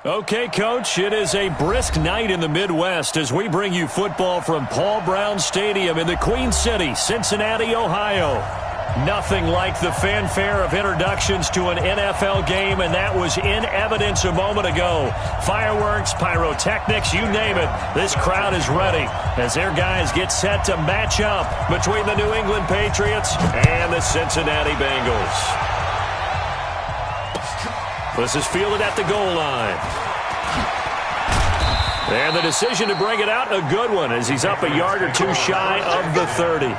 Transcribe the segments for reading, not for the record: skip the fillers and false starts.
Okay, Coach, it is a brisk night in the Midwest as we bring you football from Paul Brown Stadium in the Queen City, Cincinnati, Ohio. Nothing like the fanfare of introductions to an NFL game, and that was in evidence a moment ago. Fireworks, pyrotechnics, you name it. This crowd is ready as their guys get set to match up between the New England Patriots and the Cincinnati Bengals. This is fielded at the goal line. And the decision to bring it out, a good one, as he's up a yard or two shy of the 30.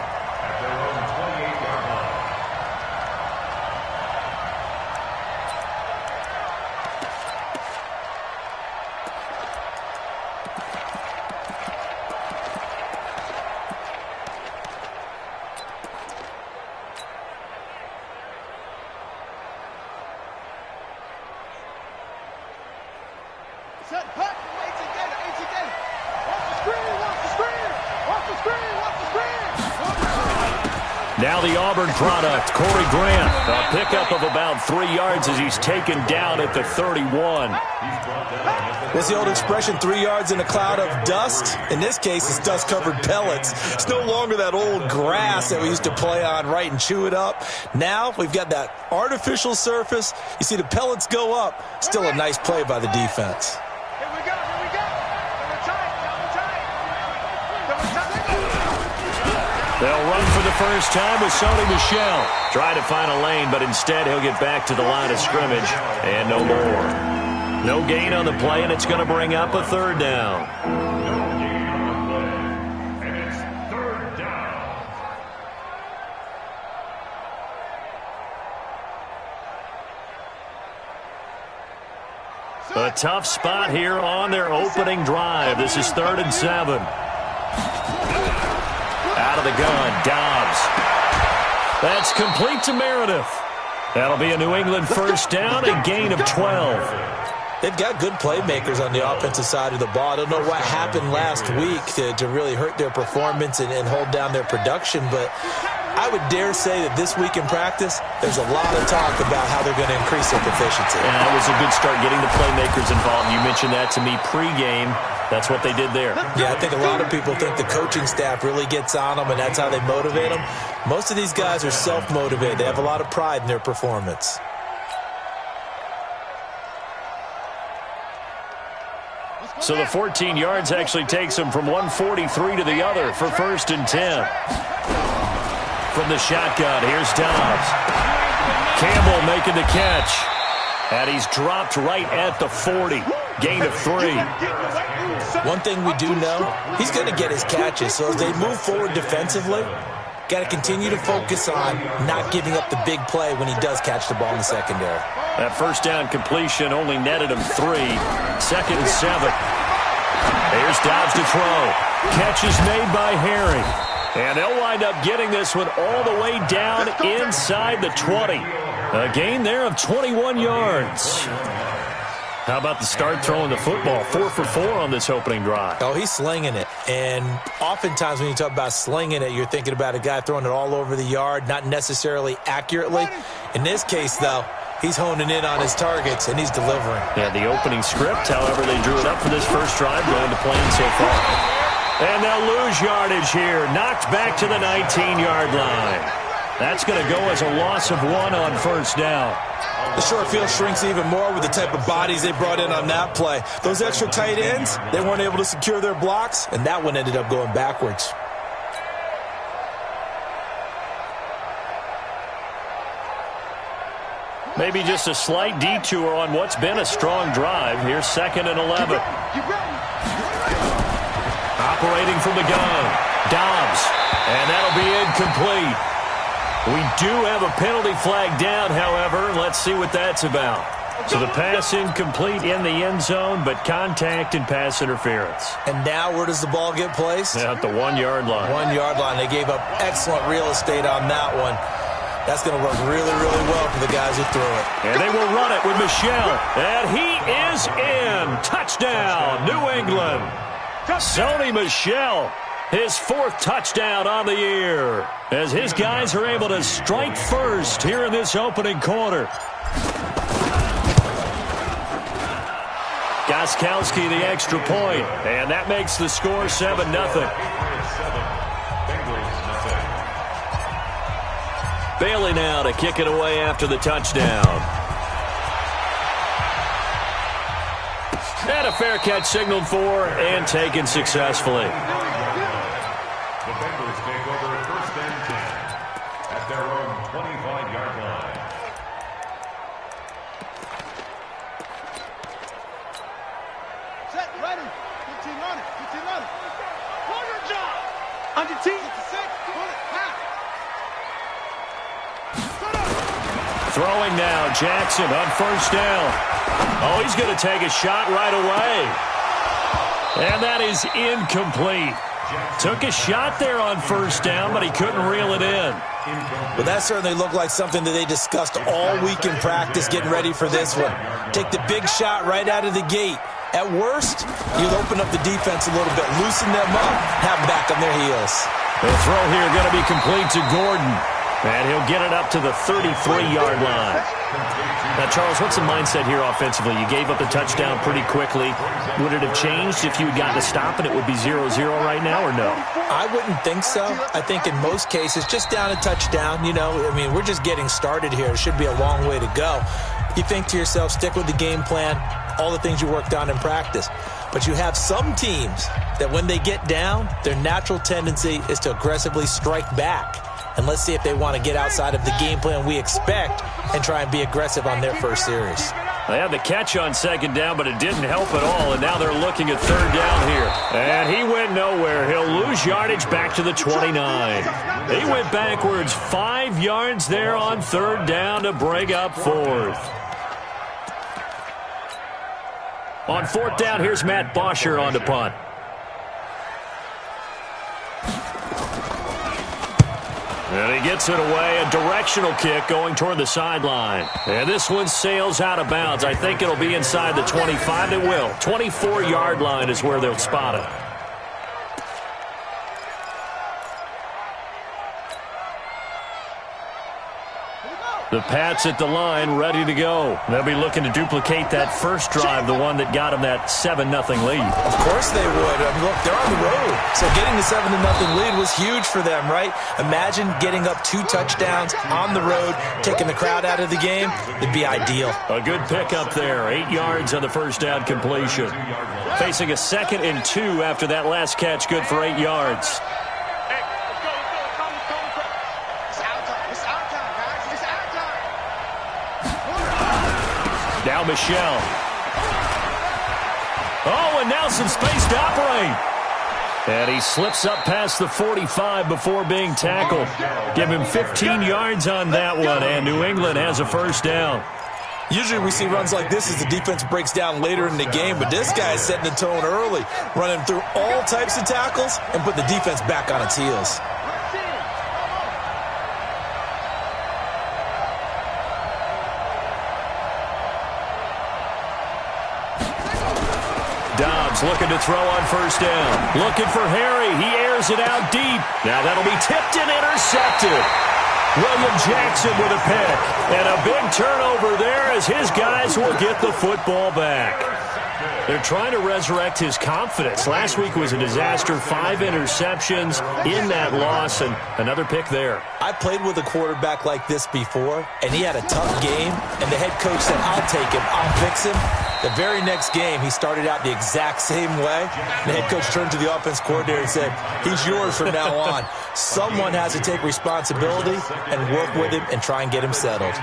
Now the Auburn product, Corey Grant, a pickup of about 3 yards as he's taken down at the 31. What's the old expression, 3 yards in a cloud of dust? In this case, it's dust-covered pellets. It's no longer that old grass that we used to play on, right, and chew it up. Now we've got that artificial surface. You see the pellets go up. Still a nice play by the defense. They'll run for the first time with Sony Michel. Try to find a lane, but instead he'll get back to the line of scrimmage and no more. No gain on the play, and it's going to bring up a third down. A tough spot here on their opening drive. This is 3rd and 7. Out of the gun, Dobbs. That's complete to Meredith. That'll be a New England first down, a gain of 12. They've got good playmakers on the offensive side of the ball. I don't know what happened last week to really hurt their performance and hold down their production, but I would dare say that this week in practice, there's a lot of talk about how they're going to increase their proficiency. And that was a good start getting the playmakers involved. You mentioned that to me pregame. That's what they did there. Yeah, I think a lot of people think the coaching staff really gets on them, and that's how they motivate them. Most of these guys are self-motivated. They have a lot of pride in their performance. So the 14 yards actually takes them from 143 to the other for 1st and 10. From the shotgun, here's Dobbs. Campbell making the catch. And he's dropped right at the 40. Gain of 3. One thing we do know, he's going to get his catches. So as they move forward defensively, got to continue to focus on not giving up the big play when he does catch the ball in the secondary. That first down completion only netted him 3. 2nd and 7. Here's Dobbs to throw. Catch is made by Harry. And they'll wind up getting this one all the way down inside the 20. A gain there of 21 yards. How about the start throwing the football? 4 for 4 on this opening drive. Oh, he's slinging it. And oftentimes when you talk about slinging it, you're thinking about a guy throwing it all over the yard, not necessarily accurately. In this case, though, he's honing in on his targets, and he's delivering. Yeah, the opening script, however, they drew it up for this first drive, going to plan so far. And they'll lose yardage here. Knocked back to the 19-yard line. That's going to go as a loss of 1 on first down. The short field shrinks even more with the type of bodies they brought in on that play. Those extra tight ends, they weren't able to secure their blocks, and that one ended up going backwards. Maybe just a slight detour on what's been a strong drive. Here's 2nd and 11. Operating from the gun, Dobbs, and that'll be incomplete. We do have a penalty flag down, however. Let's see what that's about. So the pass incomplete in the end zone, but contact and pass interference. And now where does the ball get placed? At the 1-yard line. 1-yard line. They gave up excellent real estate on that one. That's going to work really, really well for the guys who threw it. And they will run it with Michel. And he is in. Touchdown, New England. Sony Michel, his 4th touchdown on the year, as his guys are able to strike first here in this opening quarter. Gostkowski the extra point, and that makes the score 7-0. Bailey now to kick it away after the touchdown. And a fair catch signaled for and taken successfully. The Bengals take over first and 10 at their own 25-yard line. Set, ready. 15 on it. 15 on it. Hold your job. On your team. 56. Pull it. Half. Throwing now, Jackson on first down. Oh, he's going to take a shot right away. And that is incomplete. Took a shot there on first down, but he couldn't reel it in. Well, that certainly looked like something that they discussed all week in practice getting ready for this one. Take the big shot right out of the gate. At worst, you'll open up the defense a little bit, loosen them up, have them back on their heels. The throw here going to be complete to Gordon. And he'll get it up to the 33-yard line. Now, Charles, what's the mindset here offensively? You gave up the touchdown pretty quickly. Would it have changed if you had gotten a stop and it would be 0-0 right now, or no? I wouldn't think so. I think in most cases, just down a touchdown, you know, I mean, we're just getting started here. It should be a long way to go. You think to yourself, stick with the game plan, all the things you worked on in practice. But you have some teams that when they get down, their natural tendency is to aggressively strike back. And let's see if they want to get outside of the game plan we expect and try and be aggressive on their first series. They had the catch on second down, but it didn't help at all, and now they're looking at third down here. And he went nowhere. He'll lose yardage back to the 29. He went backwards 5 yards there on third down to bring up fourth. On fourth down, here's Matt Bosher on the punt. And he gets it away, a directional kick going toward the sideline. And this one sails out of bounds. I think it'll be inside the 25. It will. 24-yard line is where they'll spot it. The Pats at the line, ready to go. They'll be looking to duplicate that first drive, the one that got them that 7-0 lead. Of course they would. I mean, look, they're on the road. So getting the 7-0 lead was huge for them, right? Imagine getting up 2 touchdowns on the road, taking the crowd out of the game. It'd be ideal. A good pickup there. 8 yards on the first down completion. Facing a 2nd and 2 after that last catch, good for 8 yards. Now Michelle. Oh, and now some space to operate. And he slips up past the 45 before being tackled. Give him 15 yards on that one, and New England has a first down. Usually we see runs like this as the defense breaks down later in the game, but this guy's setting the tone early, running through all types of tackles and put the defense back on its heels. Dobbs looking to throw on first down. Looking for Harry. He airs it out deep. Now that'll be tipped and intercepted. William Jackson with a pick. And a big turnover there as his guys will get the football back. They're trying to resurrect his confidence. Last week was a disaster. 5 interceptions in that loss, and another pick there. I played with a quarterback like this before, and he had a tough game, and the head coach said, I'll take him, I'll fix him. The very next game, he started out the exact same way. The head coach turned to the offense coordinator and said, he's yours from now on. Someone has to take responsibility and work with him and try and get him settled.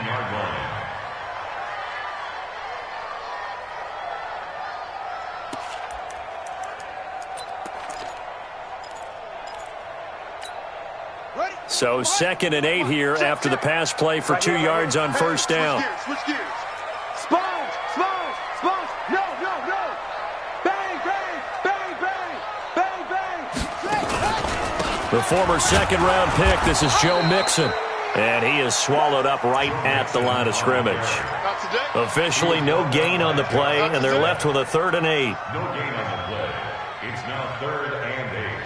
So 2nd and 8 here after the pass play for 2 yards on first down. Switch gears. Sponge, sponge, sponge. No, no, no. Bang, bang, bang, bang, bang, bang. The former 2nd-round pick, this is Joe Mixon. And he is swallowed up right at the line of scrimmage. Officially no gain on the play, and they're left with a 3rd and 8. No gain on the play. It's now 3rd and 8.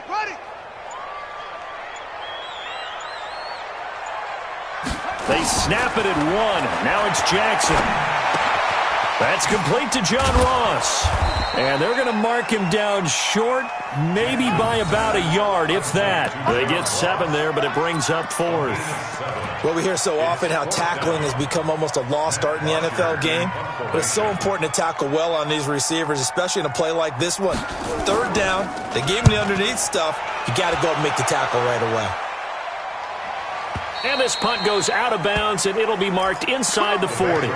Ready. They snap it at 1. Now it's Jackson. That's complete to John Ross. And they're going to mark him down short, maybe by about a yard, if that. They get 7 there, but it brings up 4th. Well, we hear so often how tackling has become almost a lost art in the NFL game. But it's so important to tackle well on these receivers, especially in a play like this one. 3rd down, they gave him the underneath stuff. You got to go and make the tackle right away. And this punt goes out of bounds, and it'll be marked inside the 40.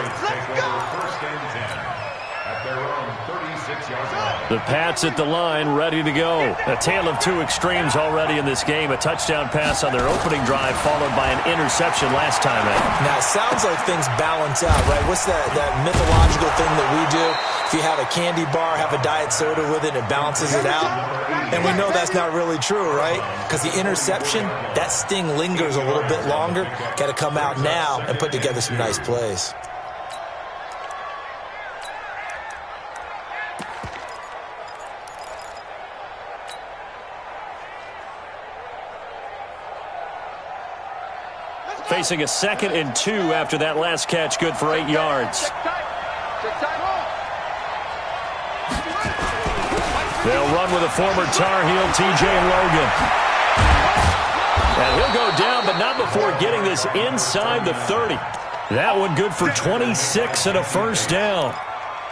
The Pats at the line, ready to go. A tale of 2 extremes already in this game. A touchdown pass on their opening drive, followed by an interception last time out. Now, it sounds like things balance out, right? What's that mythological thing that we do? If you have a candy bar, have a diet soda with it, it balances it out. And we know that's not really true, right? Because the interception, that sting lingers a little bit longer. Got to come out now and put together some nice plays. Facing a 2nd and 2 after that last catch, good for 8 yards. They'll run with a former Tar Heel, TJ Logan. And he'll go down, but not before getting this inside the 30. That one good for 26 and a 1st down.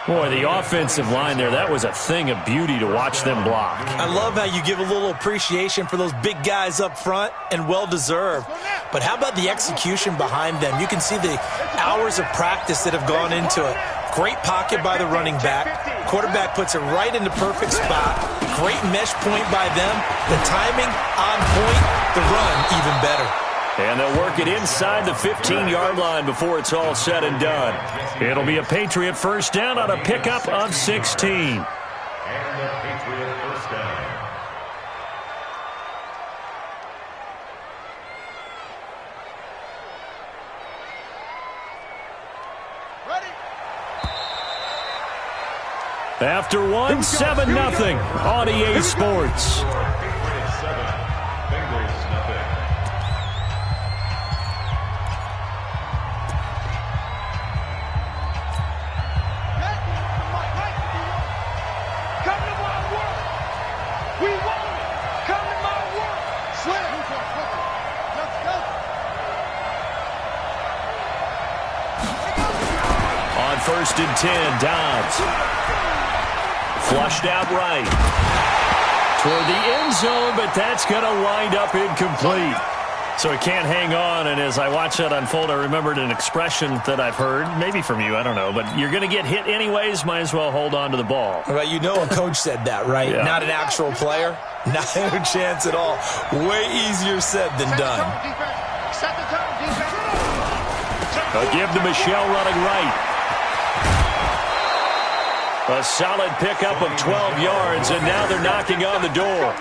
Boy, the offensive line there, that was a thing of beauty to watch them block. I love how you give a little appreciation for those big guys up front, and well-deserved. But how about the execution behind them? You can see the hours of practice that have gone into it. Great pocket by the running back. Quarterback puts it right in the perfect spot. Great mesh point by them. The timing on point. The run even better. And they'll work it inside the 15-yard line before it's all said and done. It'll be a Patriot 1st down on a pickup of 16. And the Patriot 1st down. Ready. After 1, 7-0 on EA Sports. On 1st and 10, Dobbs. Flushed out right. Toward the end zone, but that's going to wind up incomplete. So he can't hang on, and as I watch that unfold, I remembered an expression that I've heard, maybe from you, I don't know, but you're going to get hit anyways, might as well hold on to the ball. Well, you know a coach said that, right? Yeah. Not an actual player. Not a chance at all. Way easier said than done. Set the tone, defense. A give to Michelle running right. A solid pickup of 12 yards, and now they're knocking on the door.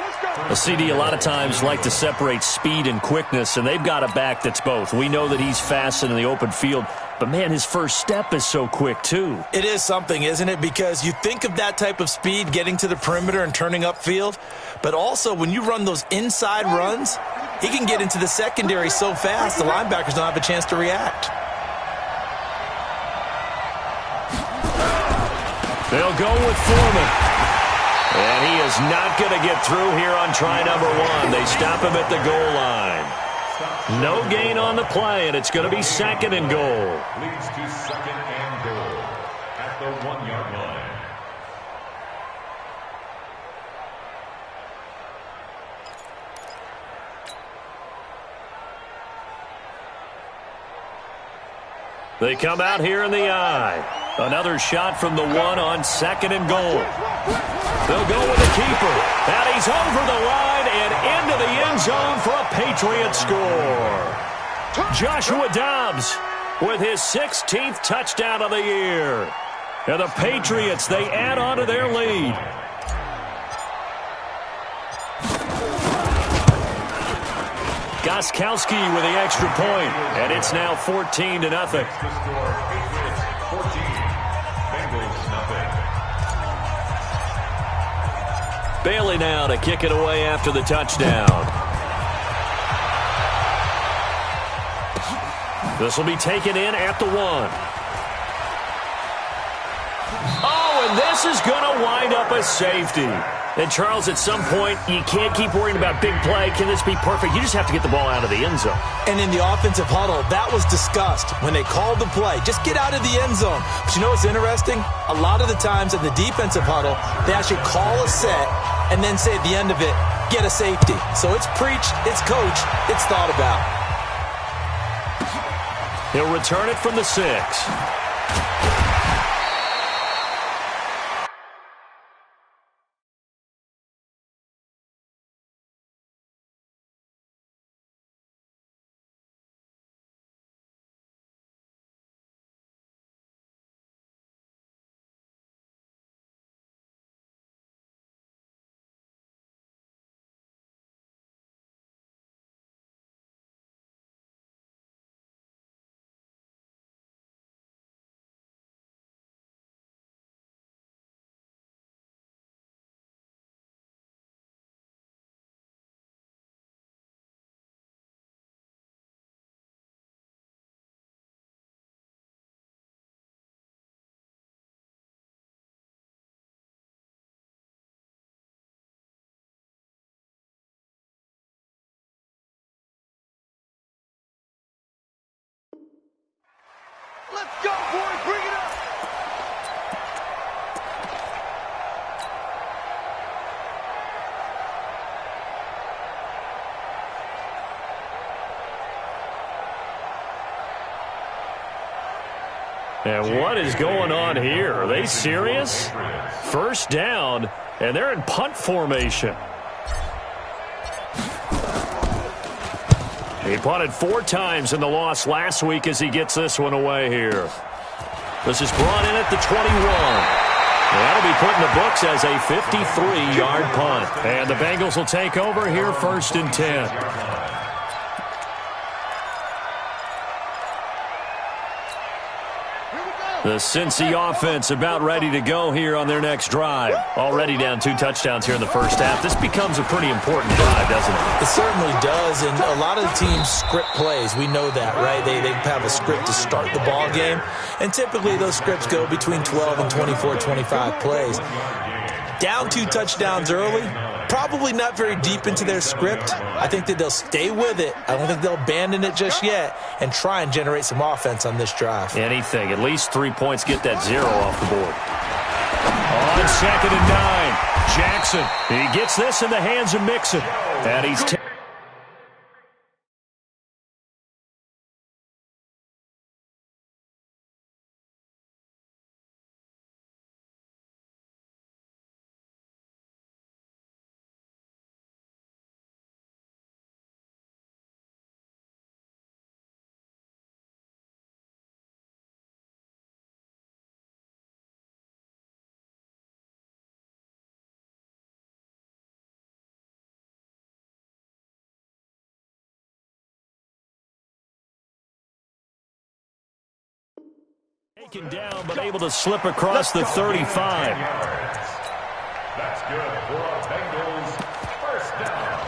A CD a lot of times like to separate speed and quickness, and they've got a back that's both. We know that he's fast in the open field, but, man, his first step is so quick, too. It is something, isn't it? Because you think of that type of speed getting to the perimeter and turning upfield, but also when you run those inside runs, he can get into the secondary so fast the linebackers don't have a chance to react. They'll go with Foreman. And he is not going to get through here on try number 1. They stop him at the goal line. No gain on the play, and it's going to be 2nd and goal. Leads to 2nd and goal at the 1-yard line. They come out here in the eye. Another shot from the 1 on 2nd and goal. They'll go with the keeper. And he's over the line and into the end zone for a Patriot score. Joshua Dobbs with his 16th touchdown of the year. And the Patriots, they add on to their lead. Gostkowski with the extra point, and it's now 14-0. The score, Patriots 14, Bengals nothing. Bailey now to kick it away after the touchdown. This will be taken in at the 1. Oh, and this is going to wind up a safety. And, Charles, at some point, you can't keep worrying about big play. Can this be perfect? You just have to get the ball out of the end zone. And in the offensive huddle, that was discussed when they called the play. Just get out of the end zone. But you know what's interesting? A lot of the times in the defensive huddle, they actually call a set and then say at the end of it, get a safety. So it's preached, it's coached, it's thought about. He'll return it from the 6. Let's go, boys. Bring it up. And what is going on here? Are they serious? First down, and they're in punt formation. He punted 4 times in the loss last week as he gets this one away here. This is brought in at the 21. That'll be put in the books as a 53-yard punt. And the Bengals will take over here, 1st and 10. The Cincy offense about ready to go here on their next drive. Already down 2 touchdowns here in the first half. This becomes a pretty important drive, doesn't it? It certainly does, and a lot of the teams script plays. We know that, right? They have a script to start the ball game, and typically those scripts go between 12 and 24, 25 plays. Down 2 touchdowns early, probably not very deep into their script. I think that they'll stay with it. I don't think they'll abandon it just yet and try and generate some offense on this drive. Anything. At least 3 points, get that 0 off the board. On 2nd and 9, Jackson. He gets this in the hands of Mixon. And he's taken down, but able to slip across the 35. That's good for our Bengals. First down.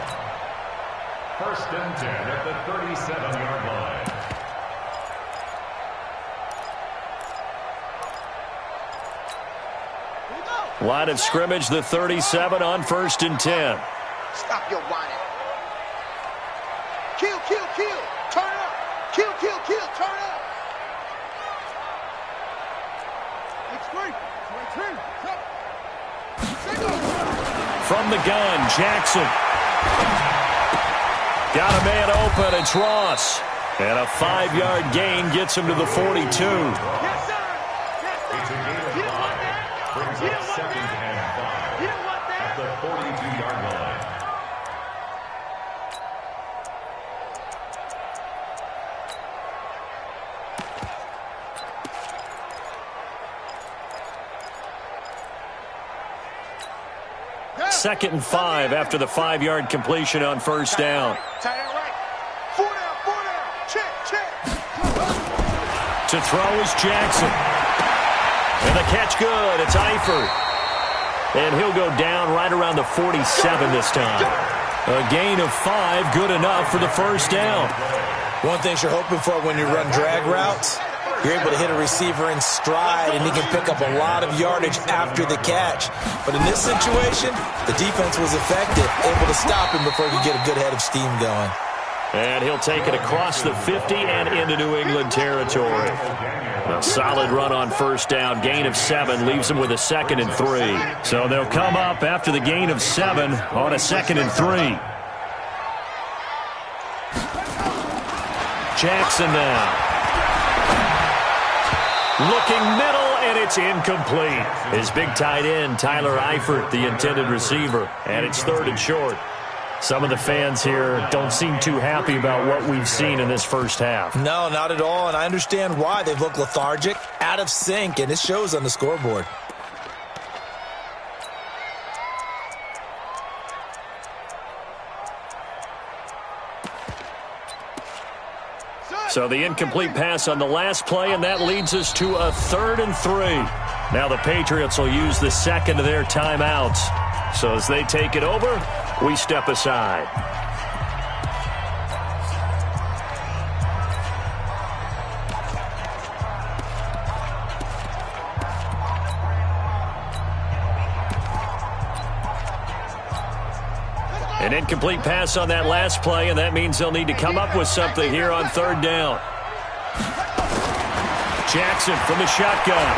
1st and 10 at the 37-yard line. Line of scrimmage, the 37 on 1st and 10. Stop your whining. Kill, kill, kill. Turn up. Kill, kill, kill. Turn up. From the gun, Jackson. Got a man open, it's Ross. And a 5-yard gain gets him to the 42. Yes, sir. Yes, sir. It's a gain of 5. Brings up 2nd and 5 at the 42-yard line. Second and 5 after the 5-yard completion on 1st down. Tight end right. 4 down, 4 down. Check, check. To throw is Jackson. And the catch good. It's Eifert. And he'll go down right around the 47 this time. A gain of 5, good enough for the first down. One thing you're hoping for when you run drag routes, you're able to hit a receiver in stride, and he can pick up a lot of yardage after the catch. But in this situation, the defense was effective, able to stop him before he could get a good head of steam going. And he'll take it across the 50 and into New England territory. A solid run on first down. Gain of 7 leaves them with a 2nd and 3. So they'll come up after the gain of 7 on a 2nd and 3. Jackson now. Looking middle, and it's incomplete. His big tight end, Tyler Eifert, the intended receiver. And it's 3rd and short. Some of the fans here don't seem too happy about what we've seen in this first half. No, not at all, and I understand why. They've looked lethargic, out of sync, and it shows on the scoreboard. So the incomplete pass on the last play, and that leads us to a 3rd and 3. Now the Patriots will use the 2nd of their timeouts. So as they take it over, we step aside. An incomplete pass on that last play, and that means they'll need to come up with something here on 3rd down. Jackson from the shotgun.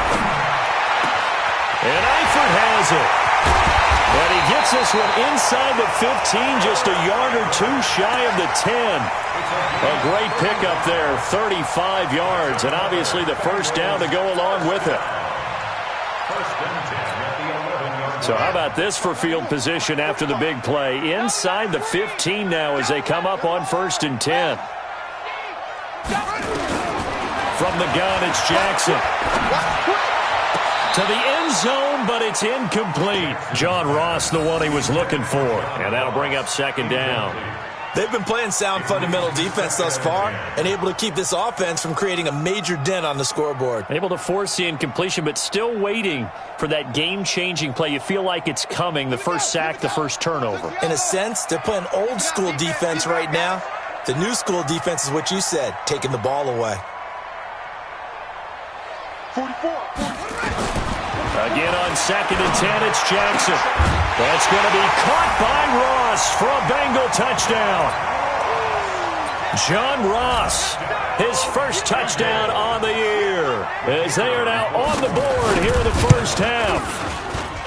And Eifert has it. And he gets this one inside the 15, just a yard or 2 shy of the 10. A great pickup there, 35 yards, and obviously the first down to go along with it. So how about this for field position after the big play? Inside the 15 now as they come up on 1st and 10. From the gun, it's Jackson. To the end zone, but it's incomplete. John Ross, the one he was looking for. And that'll bring up 2nd down. They've been playing sound fundamental defense thus far and able to keep this offense from creating a major dent on the scoreboard. Able to force the incompletion, but still waiting for that game-changing play. You feel like it's coming, the first sack, the first turnover. In a sense, they're playing old-school defense right now. The new-school defense is what you said, taking the ball away. 44. Again on 2nd and 10, it's Jackson. That's going to be caught by Ross for a Bengal touchdown. John Ross, his first touchdown on the year, as they are now on the board here in the first half.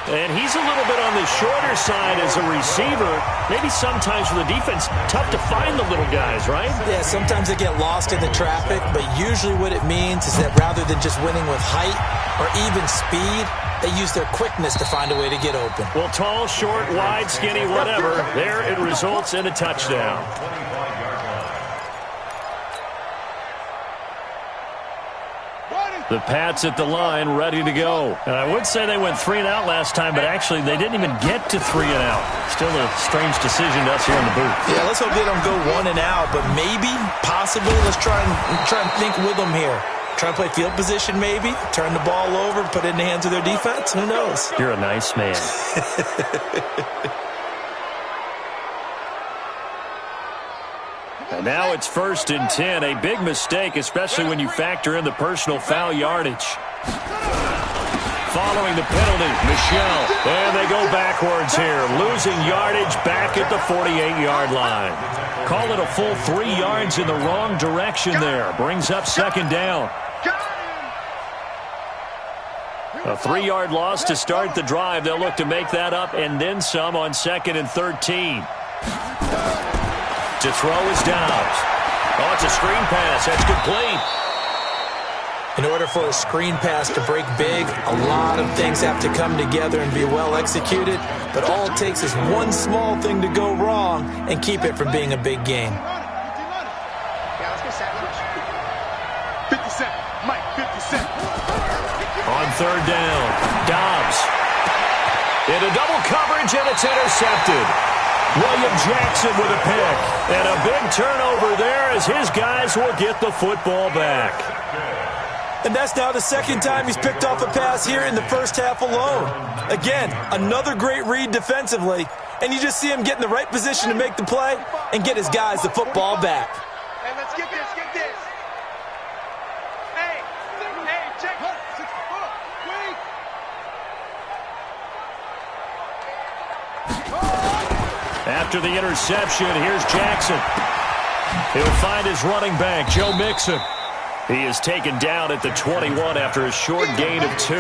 And he's a little bit on the shorter side as a receiver. Maybe sometimes for the defense, tough to find the little guys, right? Yeah, sometimes they get lost in the traffic, but usually what it means is that rather than just winning with height or even speed, they use their quickness to find a way to get open. Well, tall, short, wide, skinny, whatever, there it results in a touchdown. The Pats at the line, ready to go. And I would say they went 3 and out last time, but actually they didn't even get to 3 and out. Still a strange decision to us here in the booth. Yeah, let's hope they don't go 1 and out, but maybe, possibly, let's try and think with them here. Try and play field position maybe, turn the ball over, put it in the hands of their defense. Who knows? You're a nice man. And now it's 1st and 10. A big mistake, especially when you factor in the personal foul yardage. Following the penalty, Michel. And they go backwards here, losing yardage back at the 48-yard line. Call it a full 3 yards in the wrong direction there. Brings up 2nd down. A 3-yard loss to start the drive. They'll look to make that up and then some on 2nd and 13. To throw is Downs. Oh, it's a screen pass. That's complete. In order for a screen pass to break big, a lot of things have to come together and be well executed. But all it takes is one small thing to go wrong and keep it from being a big game. 50 Cent. Mike, 50 Cent. On 3rd down, Dobbs. Into double coverage, and it's intercepted. William Jackson with a pick. And a big turnover there as his guys will get the football back. And that's now the second time he's picked off a pass here in the first half alone. Again, another great read defensively, and you just see him get in the right position to make the play and get his guys the football back. Hey, let's get this, get this. Hey, check. Wait. After the interception, here's Jackson. He'll find his running back, Joe Mixon. He is taken down at the 21 after a short gain of 2.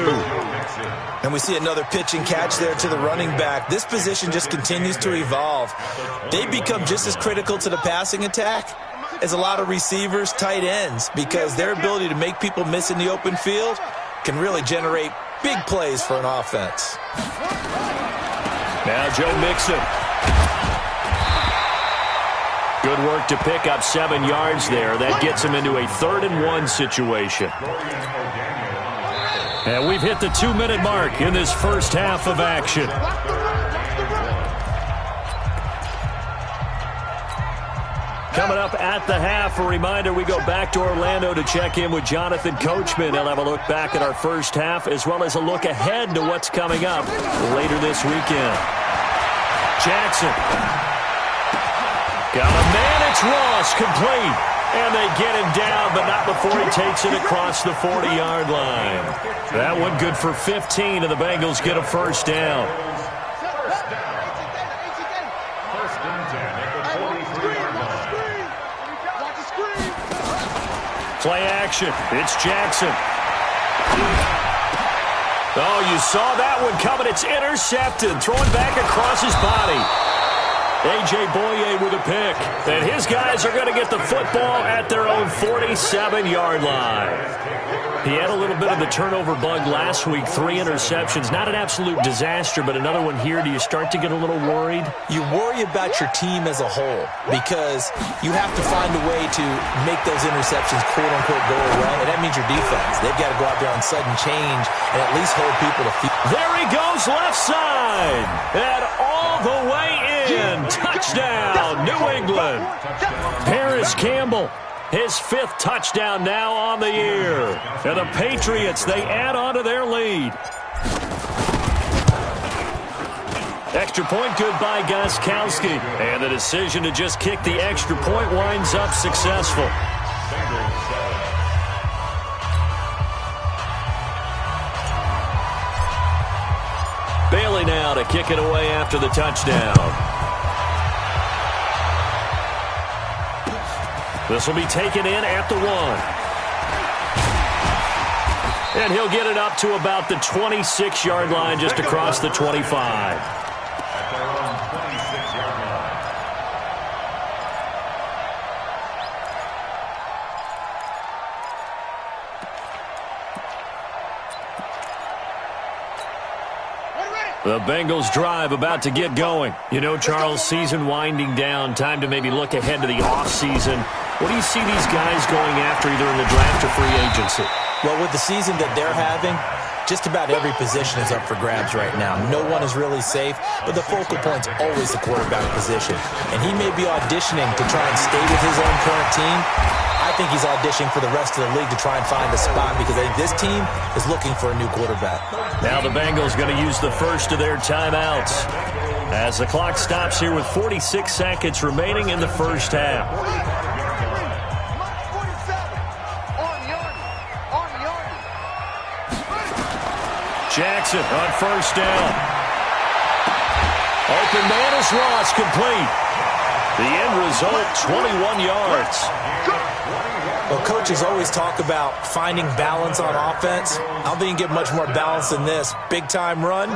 And we see another pitch and catch there to the running back. This position just continues to evolve. They become just as critical to the passing attack as a lot of receivers, tight ends, because their ability to make people miss in the open field can really generate big plays for an offense. Now Joe Mixon. Good work to pick up 7 yards there. That gets him into a 3rd and 1 situation. And we've hit the 2-minute mark in this first half of action. Coming up at the half, a reminder, we go back to Orlando to check in with Jonathan Coachman. He'll have a look back at our first half as well as a look ahead to what's coming up later this weekend. Jackson. Got a man, it's Ross, complete. And they get him down, but not before he takes it across the 40-yard line. That one good for 15, and the Bengals get a first down. First and 10 at the 43-yard line. Play action. It's Jackson. Oh, you saw that one coming. It's intercepted. Throwing back across his body. A.J. Boye with a pick. And his guys are going to get the football at their own 47-yard line. He had a little bit of the turnover bug last week. 3 interceptions. Not an absolute disaster, but another one here. Do you start to get a little worried? You worry about your team as a whole because you have to find a way to make those interceptions, quote-unquote, go away. And that means your defense. They've got to go out there on sudden change and at least hold people to feet. There he goes, left side. And all the way in. Touchdown, New England. Paris Campbell, his 5th touchdown now on the year. And the Patriots, they add on to their lead. Extra point good by Gostkowski. And the decision to just kick the extra point winds up successful. Bailey now to kick it away after the touchdown. This will be taken in at the 1. And he'll get it up to about the 26-yard line, just across the 25. At their own 26-yard line. The Bengals drive about to get going. You know, Charles, season winding down, time to maybe look ahead to the offseason. What do you see these guys going after either in the draft or free agency? Well, with the season that they're having, just about every position is up for grabs right now. No one is really safe, but the focal point's always the quarterback position. And he may be auditioning to try and stay with his own current team. I think he's auditioning for the rest of the league to try and find a spot because I think this team is looking for a new quarterback. Now the Bengals going to use the first of their timeouts as the clock stops here with 46 seconds remaining in the first half. Jackson on first down. Open man is Ross, complete. The end result, 21 yards. Well, coaches always talk about finding balance on offense. I don't think you can get much more balance than this. Big-time run,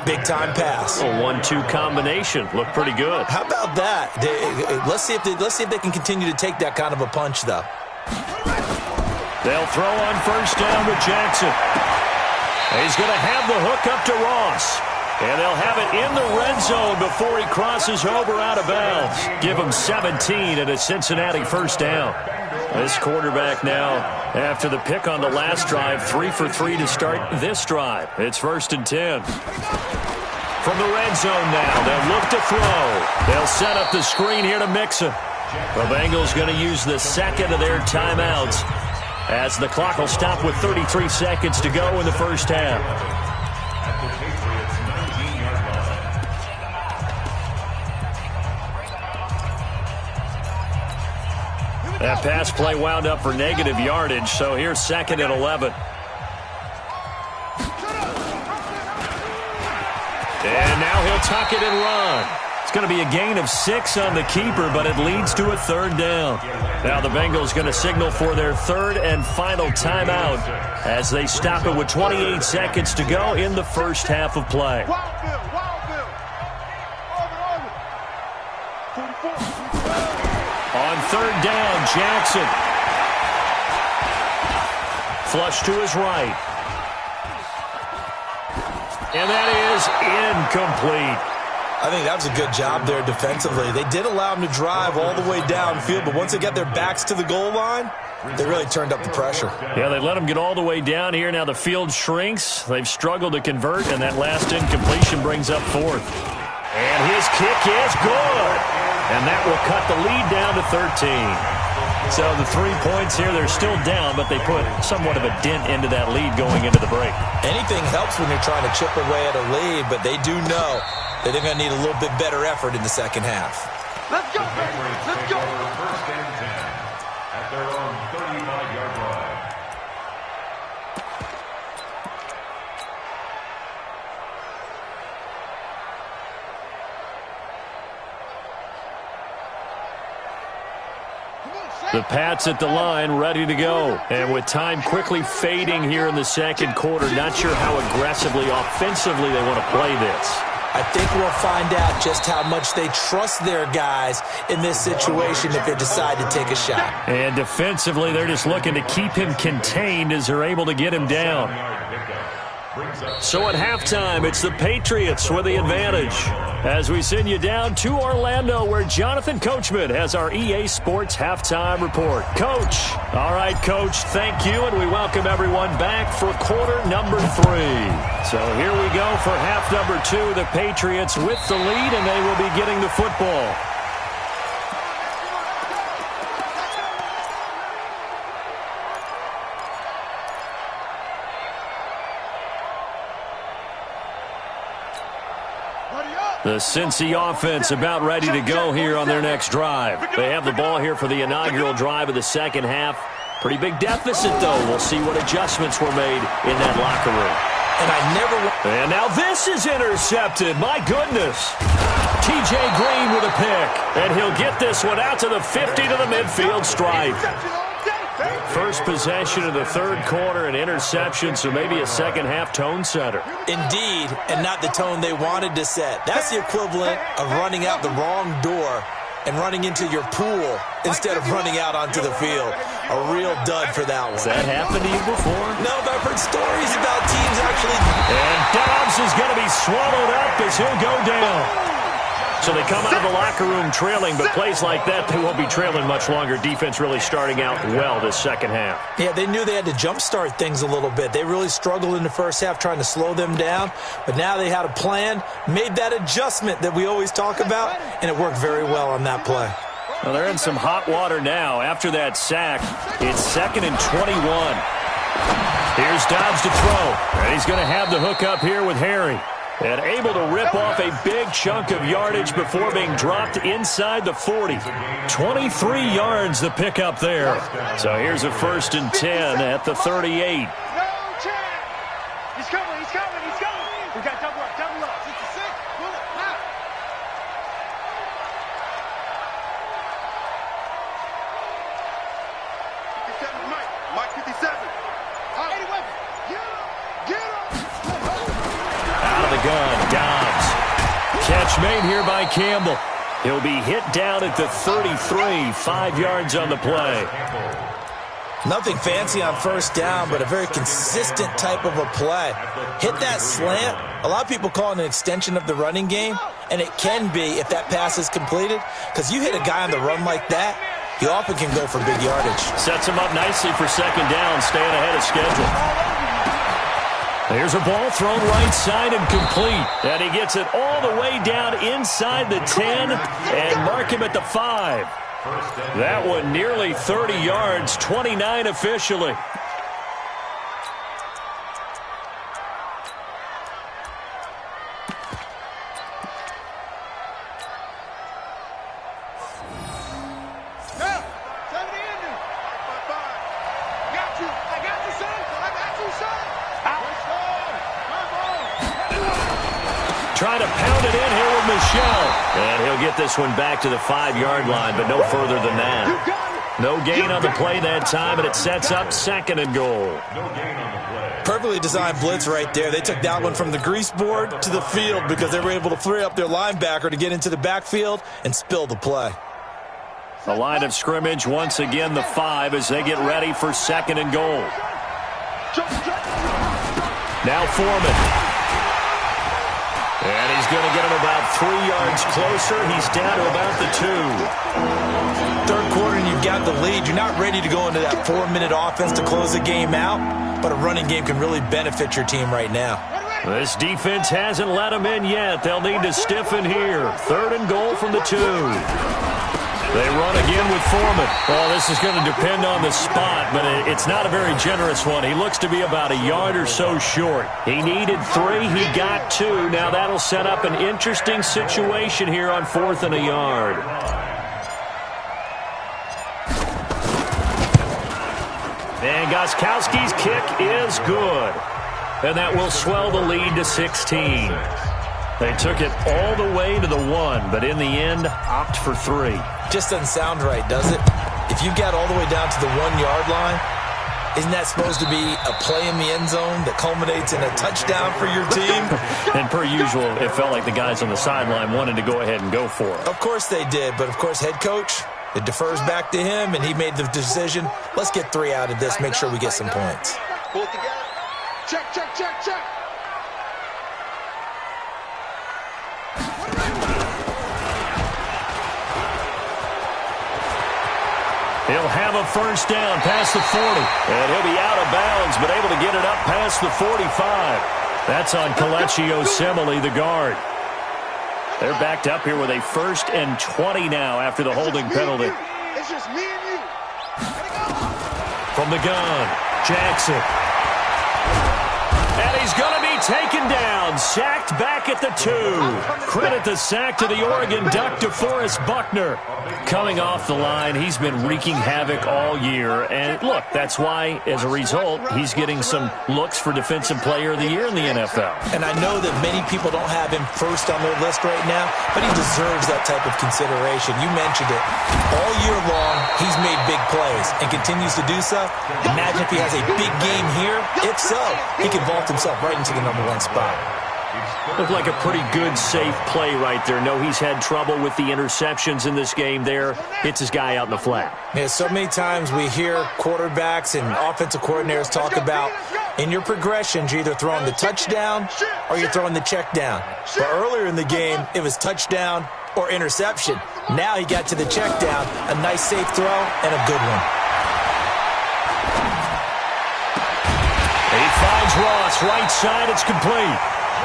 big-time pass. A 1-2 combination. Looked pretty good. How about that? Let's see if they can continue to take that kind of a punch, though. They'll throw on first down with Jackson. He's going to have the hook up to Ross. And they'll have it in the red zone before he crosses over out of bounds. Give him 17 and a Cincinnati first down. This quarterback now, after the pick on the last drive, 3 for 3 to start this drive. It's 1st and 10. From the red zone now, they'll look to throw. They'll set up the screen here to Mixon. The Bengals going to use the second of their timeouts as the clock will stop with 33 seconds to go in the first half. At the Patriots' 19-yard line. That pass play wound up for negative yardage, so here's 2nd and 11. And now he'll tuck it and run. It's going to be a gain of 6 on the keeper, but it leads to a 3rd down. Now the Bengals going to signal for their 3rd and final timeout as they stop it with 28 seconds to go in the first half of play. On 3rd down, Jackson. Flush to his right. And that is incomplete. I think that was a good job there defensively. They did allow them to drive all the way downfield, but once they got their backs to the goal line, they really turned up the pressure. Yeah, they let them get all the way down here. Now the field shrinks. They've struggled to convert, and that last incompletion brings up 4th. And his kick is good. And that will cut the lead down to 13. So the 3 points here, they're still down, but they put somewhat of a dent into that lead going into the break. Anything helps when you're trying to chip away at a lead, but they do know that they're going to need a little bit better effort in the second half. Let's go, baby. Let's go. First and 10 at their own 35-yard line. The Pats at the line, ready to go. And with time quickly fading here in the second quarter, not sure how aggressively, offensively they want to play this. I think we'll find out just how much they trust their guys in this situation if they decide to take a shot. And defensively, they're just looking to keep him contained as they're able to get him down. So at halftime, it's the Patriots with the advantage. As we send you down to Orlando, where Jonathan Coachman has our EA Sports Halftime Report. Coach. All right, Coach, thank you, and we welcome everyone back for quarter number 3. So here we go for half number 2. The Patriots with the lead, and they will be getting the football. The Cincy offense about ready to go here on their next drive. They have the ball here for the inaugural drive of the second half. Pretty big deficit, though. We'll see what adjustments were made in that locker room. And now this is intercepted. My goodness. T.J. Green with a pick. And he'll get this one out to the 50 to the midfield stripe. First possession of the third quarter, an interception, so maybe a second-half tone setter. Indeed, and not the tone they wanted to set. That's the equivalent of running out the wrong door and running into your pool instead of running out onto the field. A real dud for that one. Has that happened to you before? No, but I've heard stories about teams actually. And Dobbs is going to be swallowed up as he'll go down. So they come out of the locker room trailing, but plays like that, they won't be trailing much longer. Defense really starting out well this second half. Yeah, they knew they had to jumpstart things a little bit. They really struggled in the first half trying to slow them down, but now they had a plan, made that adjustment that we always talk about, and it worked very well on that play. Well, they're in some hot water now. After that sack, it's 2nd and 21. Here's Dobbs to throw, and he's going to have the hook up here with Harry. And able to rip off a big chunk of yardage before being dropped inside the 40. 23 yards the pickup there. So here's a 1st and 10 at the 38. No chance. He's coming, he's coming, he's coming. We got double up, double up. 66, pull it, now. Mike 57. All right, weapon. Get him. Out of the gun, Dobbs. Catch made here by Campbell. He'll be hit down at the 33, 5 yards on the play. Nothing fancy on first down, but a very consistent type of a play. Hit that slant. A lot of people call it an extension of the running game, and it can be if that pass is completed, because you hit a guy on the run like that, he often can go for big yardage. Sets him up nicely for second down, staying ahead of schedule. There's a ball thrown right side and complete. And he gets it all the way down inside the 10 and mark him at the 5. That one nearly 30 yards, 29 officially. Trying to pound it in here with Michel. And he'll get this one back to the 5-yard line, but no further than that. No gain on the play that time, and it sets up 2nd and goal. Perfectly designed blitz right there. They took that one from the grease board to the field because they were able to free up their linebacker to get into the backfield and spill the play. The line of scrimmage, once again, the 5 as they get ready for 2nd and goal. Now Foreman. And he's going to get him about 3 yards closer. He's down to about the 2. Third quarter and you've got the lead. You're not ready to go into that 4-minute offense to close the game out, but a running game can really benefit your team right now. This defense hasn't let them in yet. They'll need to stiffen here. 3rd and goal from the 2. They run again with Foreman. Well, this is going to depend on the spot, but it's not a very generous one. He looks to be about a yard or so short. He needed 3. He got 2. Now that'll set up an interesting situation here on 4th and a yard. And Gostkowski's kick is good. And that will swell the lead to 16. They took it all the way to the 1, but in the end, opt for 3. Just doesn't sound right, does it? If you got all the way down to the 1-yard line, isn't that supposed to be a play in the end zone that culminates in a touchdown for your team? And per usual, it felt like the guys on the sideline wanted to go ahead and go for it. Of course they did, but of course head coach, it defers back to him, and he made the decision, let's get 3 out of this, make sure we get some points. Pull it together. Check, check, check, check. He'll have a first down past the 40. And he'll be out of bounds, but able to get it up past the 45. That's on Colecchio Semele, the guard. They're backed up here with a 1st and 20 now after the holding penalty. It's just me and you. From the gun, Jackson. And he's going to be taken down, sacked back at the 2. Credit the sack to the Oregon Duck, DeForest Buckner. Coming off the line, he's been wreaking havoc all year. And look, that's why, as a result, he's getting some looks for Defensive Player of the Year in the NFL. And I know that many people don't have him first on their list right now, but he deserves that type of consideration. You mentioned it. All year long, he's made big plays and continues to do so. Imagine if he has a big game here. If so, he can vault himself right into the number 1 spot. Looked like a pretty good, safe play right there. No, he's had trouble with the interceptions in this game there. Hits his guy out in the flat. Yeah, so many times we hear quarterbacks and offensive coordinators talk about in your progressions, you're either throwing the touchdown or you're throwing the check down. But earlier in the game, it was touchdown or interception. Now he got to the check down, a nice safe throw and a good one. He finds Ross, right side, it's complete.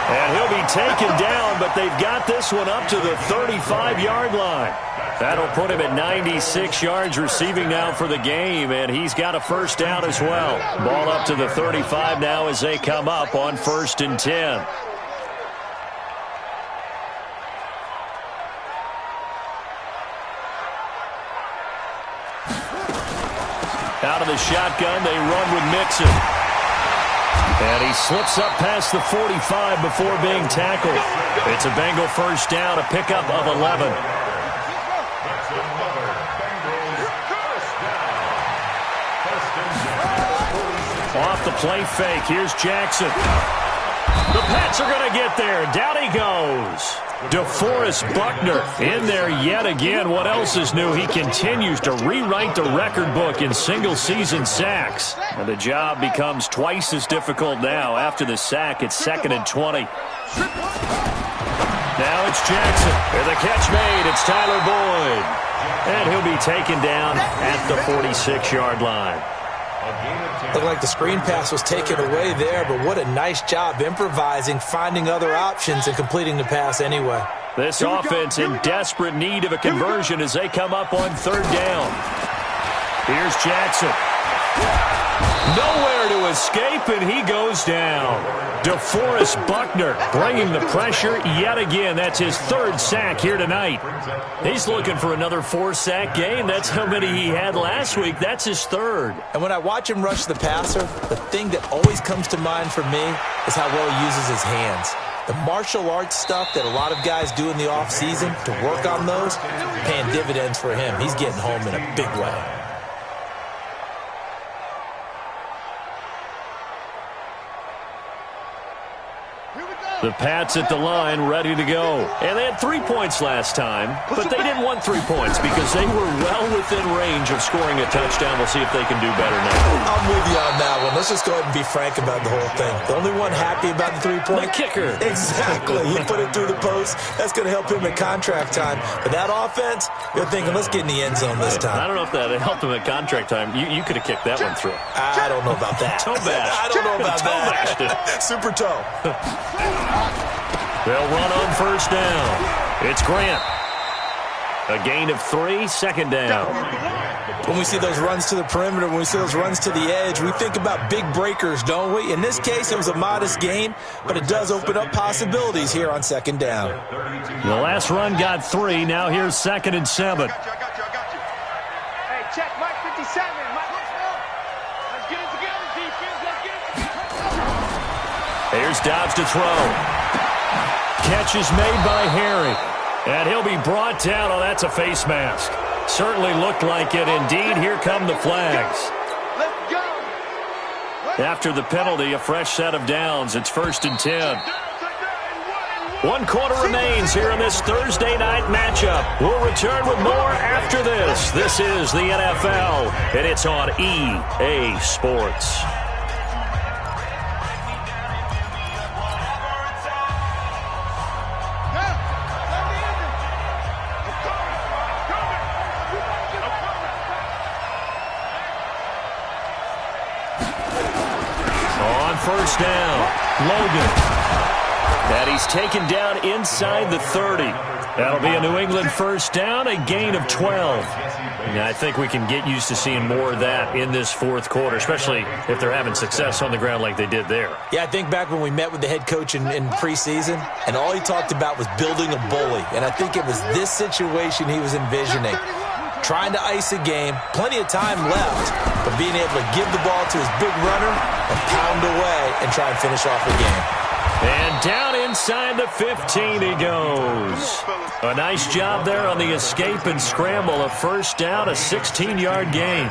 And he'll be taken down, but they've got this one up to the 35-yard line. That'll put him at 96 yards receiving now for the game, and he's got a first down as well. Ball up to the 35 now as they come up on 1st and 10. Out of the shotgun, they run with Mixon. And he slips up past the 45 before being tackled. It's a Bengal first down, a pickup of 11. Off the play fake, here's Jackson. The Pats are going to get there. Down he goes. DeForest Buckner in there yet again. What else is new? He continues to rewrite the record book in single-season sacks. And the job becomes twice as difficult now. After the sack, it's 2nd and 20. Now it's Jackson. And the catch made. It's Tyler Boyd. And he'll be taken down at the 46-yard line. Looked like the screen pass was taken away there, but what a nice job improvising, finding other options, and completing the pass anyway. This offense in desperate need of a conversion as they come up on third down. Here's Jackson. Nowhere to escape, and he goes down. DeForest Buckner bringing the pressure yet again. That's his third sack here tonight. He's looking for another 4-sack game. That's how many he had last week. That's his third. And when I watch him rush the passer, the thing that always comes to mind for me is how well he uses his hands. The martial arts stuff that a lot of guys do in the offseason to work on those, paying dividends for him. He's getting home in a big way. The Pats at the line, ready to go. And they had 3 points last time, but they didn't want 3 points because they were well within range of scoring a touchdown. We'll see if they can do better now. I'm with you on that one. Let's just go ahead and be frank about the whole thing. The only one happy about the 3-point? The kicker. Exactly. You put it through the post. That's going to help him at contract time. But that offense, you're thinking, let's get in the end zone this time. I don't know if that helped him at contract time. You could have kicked that one through. I don't know about that. Toe bash. I don't know about toe that. Super toe. They'll run on first down. It's Grant. A gain of 3, second down. When we see those runs to the perimeter, when we see those runs to the edge, we think about big breakers, don't we? In this case, it was a modest gain, but it does open up possibilities here on second down. The last run got 3. Now here's 2nd and 7. I got you. Hey, check Mike 57. Let's get it together, defense. Let's get it together. Here's Dobbs to throw. Catch is made by Harry. And he'll be brought down. Oh, that's a face mask. Certainly looked like it. Indeed, here come the flags. Let's go. After the penalty, a fresh set of downs. It's 1st and 10. 1 quarter remains here in this Thursday night matchup. We'll return with more after this. This is the NFL, and it's on EA Sports. First down, Logan. And he's taken down inside the 30. That'll be a New England first down, a gain of 12. And I think we can get used to seeing more of that in this fourth quarter, especially if they're having success on the ground like they did there. Yeah, I think back when we met with the head coach in preseason, and all he talked about was building a bully. And I think it was this situation he was envisioning. Trying to ice a game, plenty of time left, but being able to give the ball to his big runner and pound away and try and finish off the game. And down inside the 15 he goes. A nice job there on the escape and scramble. A first down, a 16-yard gain.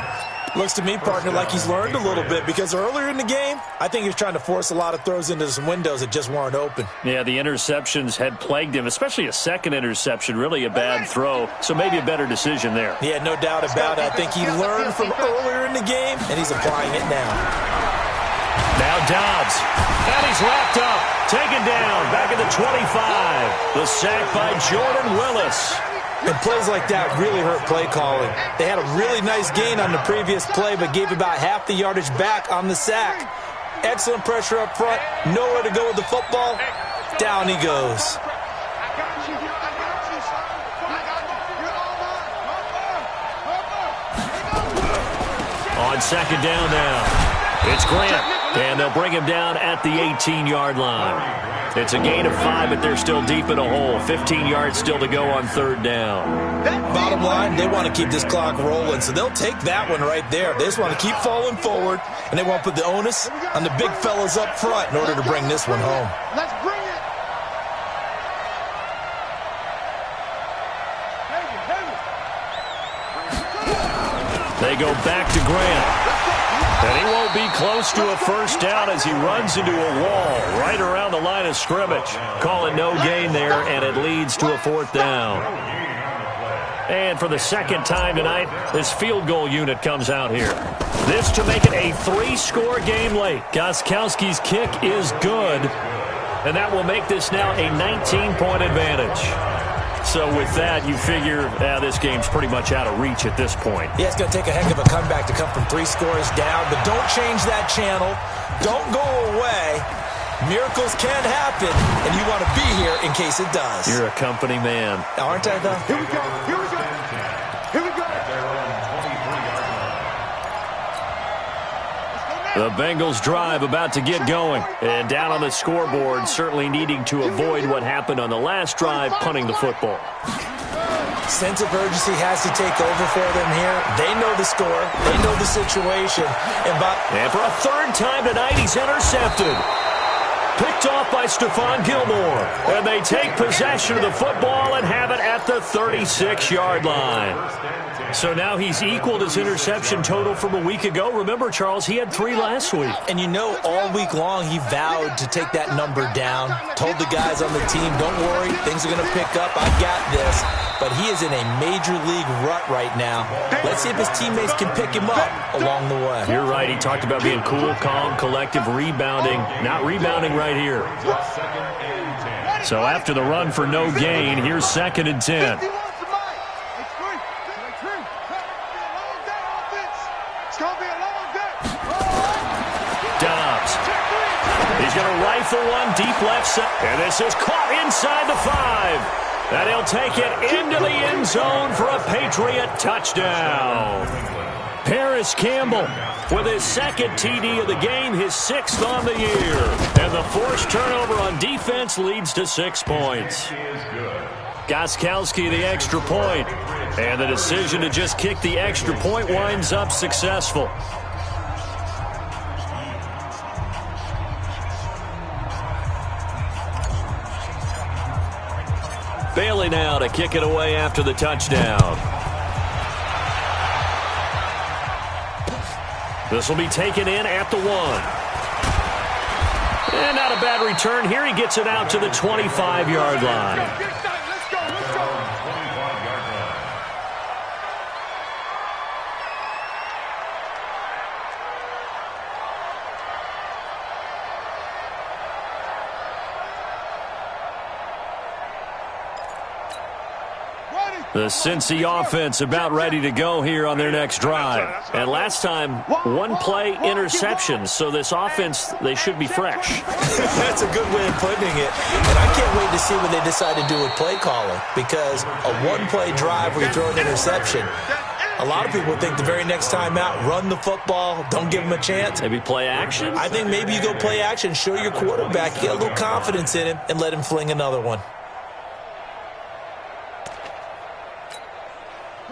Looks to me, partner, like he's learned a little bit because earlier in the game, I think he was trying to force a lot of throws into some windows that just weren't open. Yeah, the interceptions had plagued him, especially a second interception, really a bad throw, so maybe a better decision there. Yeah, no doubt about it. I think he learned from earlier in the game, and he's applying it now. Now Dobbs, and he's wrapped up, taken down, back at the 25. The sack by Jordan Willis. And plays like that really hurt play calling. They had a really nice gain on the previous play, but gave about half the yardage back on the sack. Excellent pressure up front. Nowhere to go with the football. Down he goes. On second down now, it's Grant. And they'll bring him down at the 18-yard line. It's a gain of 5, but they're still deep in a hole. 15 yards still to go on third down. Bottom line, they want to keep this clock rolling, so they'll take that one right there. They just want to keep falling forward, and they want to put the onus on the big fellas up front in order to bring this one home. Let's bring it. They go back to Grant. And he won't be close to a first down as he runs into a wall right around the line of scrimmage. Call it no gain there, and it leads to a fourth down. And for the second time tonight, this field goal unit comes out here. This to make it a 3-score game late. Gostkowski's kick is good, and that will make this now a 19-point advantage. So with that, you figure this game's pretty much out of reach at this point. Yeah, it's going to take a heck of a comeback to come from 3 scores down, but don't change that channel. Don't go away. Miracles can happen, and you want to be here in case it does. You're a company man. Aren't I, though? Here we go. Here we go. Here we go. The Bengals drive about to get going. And down on the scoreboard, certainly needing to avoid what happened on the last drive, punting the football. Sense of urgency has to take over for them here. They know the score. They know the situation. And for a third time tonight, he's intercepted. Picked off by Stephon Gilmore. And they take possession of the football and have it at the 36-yard line. So now he's equaled his interception total from a week ago. Remember, Charles, he had 3 last week. And you know, all week long he vowed to take that number down. Told the guys on the team, don't worry, things are going to pick up. I got this. But he is in a major league rut right now. Let's see if his teammates can pick him up along the way. You're right. He talked about being cool, calm, collective, rebounding. Not rebounding right here. So after the run for no gain, here's 2nd and 10. Dobbs. He's going to rifle one deep left side. And this is caught inside the 5. And he'll take it into the end zone for a Patriot touchdown. Paris Campbell with his 2nd TD of the game, his 6th on the year. And the forced turnover on defense leads to 6 points. Gostkowski the extra point. And the decision to just kick the extra point winds up successful. Bailey now to kick it away after the touchdown. This will be taken in at the 1. And not a bad return here. He gets it out to the 25-yard line. The Cincy offense about ready to go here on their next drive. And last time, 1-play interception. So this offense, they should be fresh. That's a good way of putting it. And I can't wait to see what they decide to do with play calling. Because a 1-play drive where you throw an interception, a lot of people think the very next time out, run the football, don't give them a chance. Maybe play action? I think maybe you go play action, show your quarterback, get a little confidence in him, and let him fling another one.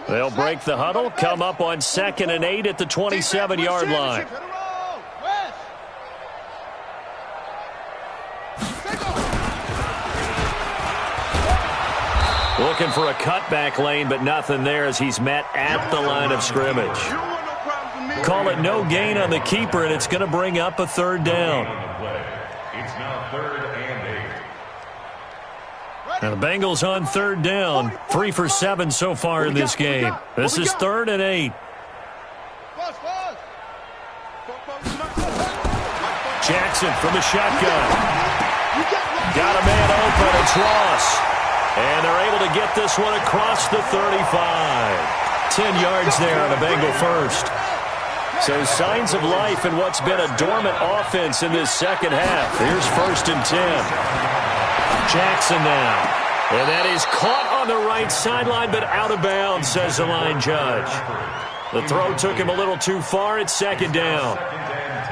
They'll break the huddle, come up on 2nd and 8 at the 27-yard line. Looking for a cutback lane, but nothing there as he's met at the line of scrimmage. Call it no gain on the keeper, and it's going to bring up a 3rd down. It's now 3rd and 8. And the Bengals on 3rd down, 3 for 7 so far in this game. This is 3rd and 8. Jackson from the shotgun. Got a man open. It's Ross. And they're able to get this one across the 35. 10 yards there on a Bengal first. So signs of life in what's been a dormant offense in this second half. Here's 1st and 10. Jackson now. And that is caught on the right sideline, but out of bounds, says the line judge. The throw took him a little too far. It's 2nd down.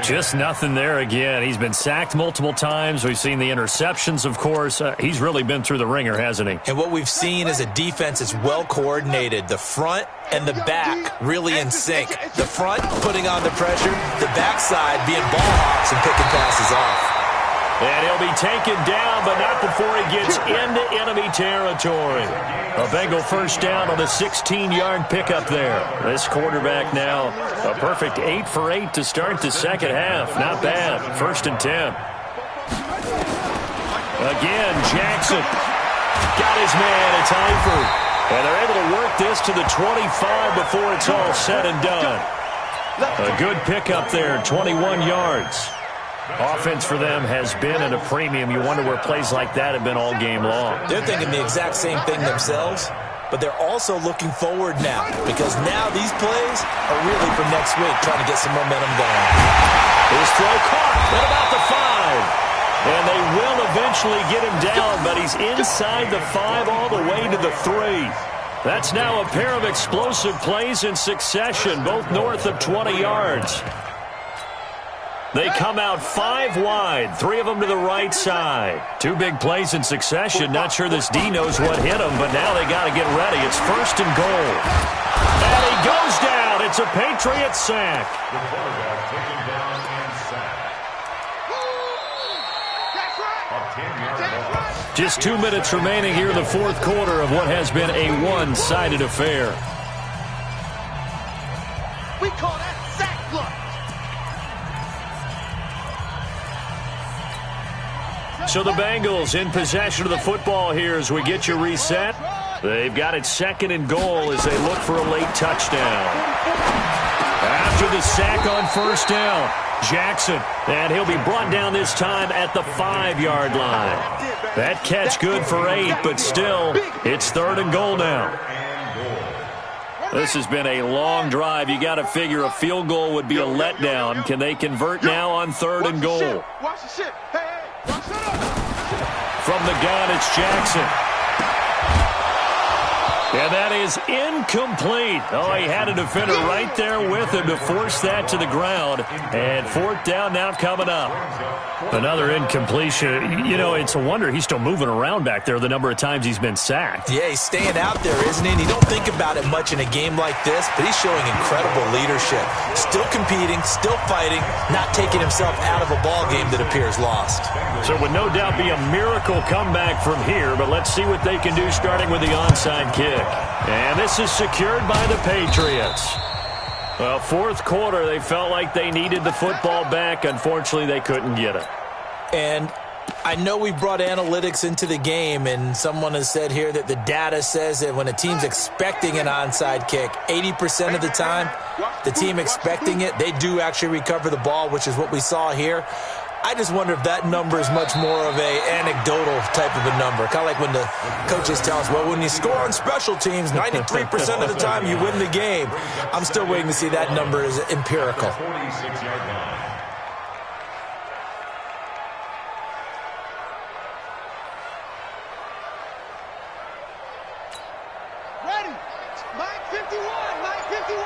Just nothing there again. He's been sacked multiple times. We've seen the interceptions, of course. He's really been through the ringer, hasn't he? And what we've seen is a defense that's well coordinated. The front and the back really in sync. The front putting on the pressure, the backside being ball hawks and picking passes off. And he'll be taken down, but not before he gets into enemy territory. A Bengal first down on a 16-yard pickup there. This quarterback now a perfect 8 for 8 to start the second half. Not bad. 1st and 10. Again, Jackson got his man. It's Eifert. And they're able to work this to the 25 before it's all said and done. A good pickup there, 21 yards. Offense for them has been at a premium. You wonder where plays like that have been all game long. They're thinking the exact same thing themselves, but they're also looking forward now because now these plays are really for next week, trying to get some momentum going. His throw caught at about the 5. And they will eventually get him down, but he's inside the 5 all the way to the 3. That's now a pair of explosive plays in succession, both north of 20 yards. They come out 5 wide, 3 of them to the right side. 2 big plays in succession. Not sure this D knows what hit him, but now they got to get ready. It's 1st and goal. And he goes down. It's a Patriot sack. The quarterback taken down and sacked. A 10-yard loss. Just 2 minutes remaining here in the 4th quarter of what has been a one-sided affair. We call that sack block. So the Bengals in possession of the football here as we get you reset. They've got it 2nd and goal as they look for a late touchdown. After the sack on 1st down, Jackson, and he'll be brought down this time at the 5-yard line. That catch good for 8, but still, it's 3rd and goal now. This has been a long drive. You got to figure a field goal would be a letdown. Can they convert now on 3rd and goal? Watch the shit. Hey, watch it up. From the gun, it's Jackson. And that is incomplete. Oh, he had a defender right there with him to force that to the ground. And 4th down now coming up. Another incompletion. You know, it's a wonder he's still moving around back there the number of times he's been sacked. Yeah, he's staying out there, isn't he? And you don't think about it much in a game like this, but he's showing incredible leadership. Still competing, still fighting, not taking himself out of a ball game that appears lost. So it would no doubt be a miracle comeback from here, but let's see what they can do starting with the onside kick. And this is secured by the Patriots. Well, 4th quarter, they felt like they needed the football back. Unfortunately, they couldn't get it. And I know we brought analytics into the game, and someone has said here that the data says that when a team's expecting an onside kick, 80% of the time, the team expecting it, they do actually recover the ball, which is what we saw here. I just wonder if that number is much more of a anecdotal type of a number. Kind of like when the coaches tell us, well, when you score on special teams, 93% of the time you win the game. I'm still waiting to see that number is empirical. 46-yard line. Ready. Mike 51. Mike 51.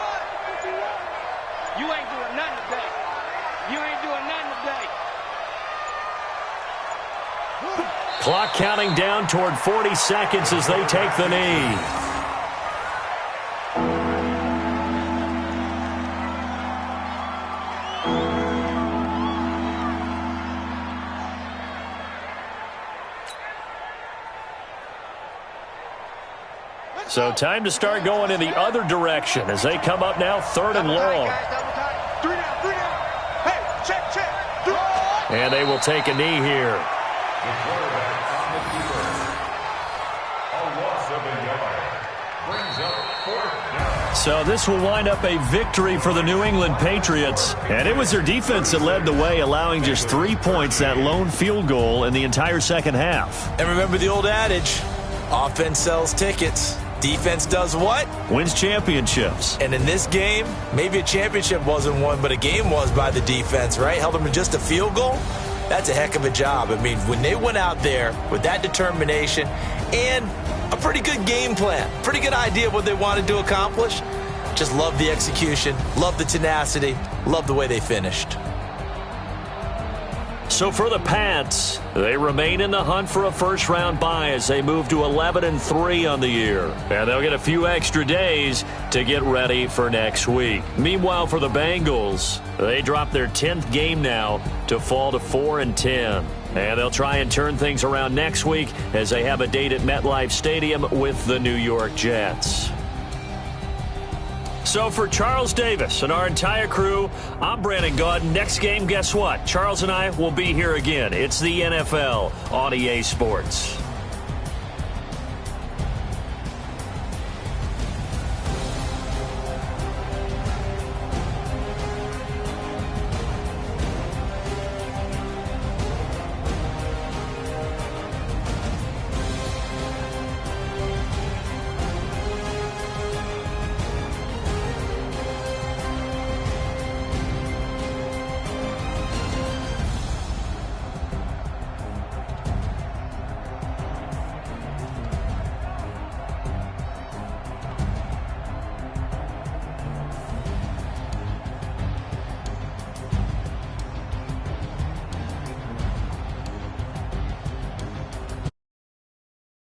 You ain't doing nothing today. You ain't doing nothing today. Clock counting down toward 40 seconds as they take the knee. So time to start going in the other direction as they come up now 3rd and long. 3 down. Hey, check. And they will take a knee here. The quarterback on the keeper. A loss of a yard. Brings up 4th down. So this will wind up a victory for the New England Patriots. And it was their defense that led the way, allowing just 3 points, that lone field goal in the entire 2nd half. And remember the old adage, offense sells tickets. Defense does what? Wins championships. And in this game, maybe a championship wasn't won, but a game was by the defense, right? Held them to just a field goal. That's a heck of a job. I mean, when they went out there with that determination and a pretty good game plan, pretty good idea of what they wanted to accomplish, just love the execution, love the tenacity, love the way they finished. So for the Pats, they remain in the hunt for a first-round bye as they move to 11-3 on the year. And they'll get a few extra days to get ready for next week. Meanwhile, for the Bengals, they drop their 10th game now to fall to 4-10. And they'll try and turn things around next week as they have a date at MetLife Stadium with the New York Jets. So for Charles Davis and our entire crew, I'm Brandon Gaudin. Next game, guess what? Charles and I will be here again. It's the NFL on EA Sports.